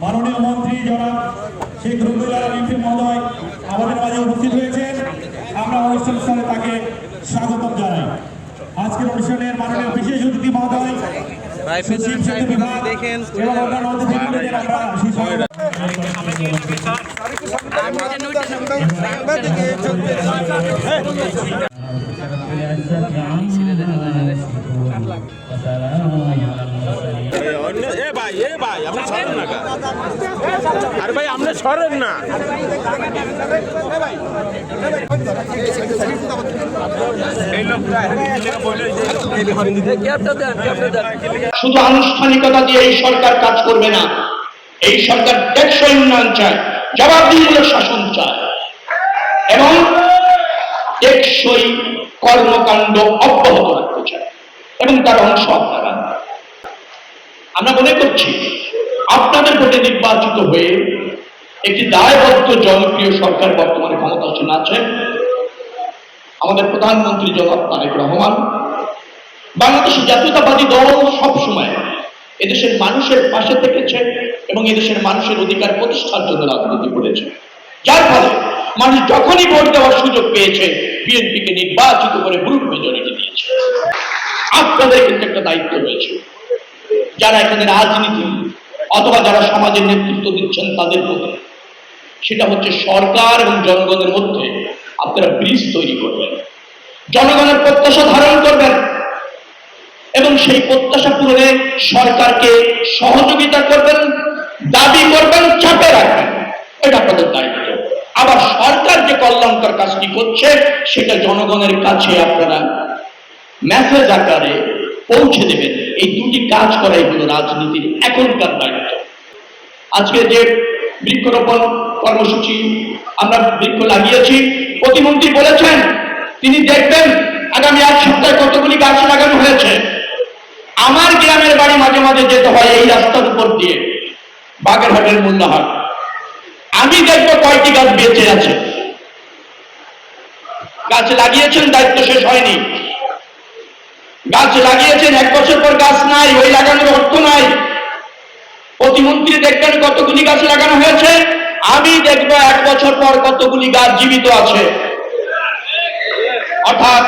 মাননীয় মন্ত্রী জনাব শেখ রুহুল আমিন মহোদয় আমাদের মাঝে উপস্থিত হয়েছেন। আমরা অনুষ্ঠান স্থলে তাকে স্বাগতম জানাই। আজকের অনুষ্ঠানের মাননীয় বিশেষ অতিথি মহোদয় দেখেন এবং অন্যান্য অতিথিবৃন্দদের আমরা ভাই আমরা সরেন না। শুধু আনুষ্ঠানিকতা দিয়ে এই সরকার কাজ করবে না, এই সরকার টেকসই উন্নয়ন চায়, জবাবদিহিমূলক শাসন চায় এবং টেকসই কর্মকাণ্ড অব্যাহত রাখতে চায় এবং তার অংশ আপনারা। আমরা মনে করছি আপনাদের ভোটে নির্বাচিত হয়ে একটি দায়বদ্ধ জনপ্রিয় সরকার বর্তমানে ক্ষমতাসীন আছে। আমাদের প্রধানমন্ত্রী জনাব তারেক রহমান, বাংলাদেশ জাতীয়তাবাদী দল সবসময় এদেশের মানুষের পাশে থেকেছে এবং এদেশের মানুষের অধিকার প্রতিষ্ঠার জন্য রাজনীতি করেছে, যার ফলে মানুষ যখনই ভোট দেওয়ার সুযোগ পেয়েছে বিএনপিকে নির্বাচিত করে ব্রুট মেজরিটি দিয়েছে। আপনাদের কিন্তু একটা দায়িত্ব রয়েছে, যারা এখানে রাজনীতি অথবা যারা সমাজের নেতৃত্ব দিচ্ছেন তাদের প্রতি, সেটা হচ্ছে সরকার এবং জনগণের মধ্যে আপনারা ব্রিজ তৈরি করবেন, জনগণের প্রত্যাশা ধারণ করবেন এবং সেই প্রত্যাশা পূরণে সরকারকে সহযোগিতা করবেন, দাবি করবেন, চাপে রাখবেন। এটা আপনাদের দায়িত্ব। আবার সরকার যে কল্যাণকর কাজটি করছে সেটা জনগণের কাছে আপনারা মেসেজ আকারে পৌঁছে দেবেন। এই দুটি কাজ করাই হলো রাজনীতির এখনকার দায়িত্ব। আজকে যে বৃক্ষরোপণ কর্মসূচি আমরা বৃক্ষ লাগিয়েছি, প্রতিমন্ত্রী বলেছেন তিনি দেখবেন আগামী 1 সপ্তাহে কতগুলি গাছ লাগানো হয়েছে। আমার গ্রামের বাড়ি মাঝে মাঝে যেতে হয় এই রাস্তার উপর দিয়ে, বাগেরহাটের মোল্লাহাট। আমি দেখবো কয়টি গাছ বেঁচে আছে। গাছ লাগিয়েছেন, দায়িত্ব শেষ হয়নি। গাছ লাগিয়েছেন, 1 বছর পর গাছ নাই, ওই লাগানোর অর্থ নাই। প্রতিমন্ত্রী দেখবেন কতগুলি গাছ লাগানো হয়েছে, আমি দেখবো 1 বছর পর কতগুলি গাছ জীবিত আছে। অর্থাৎ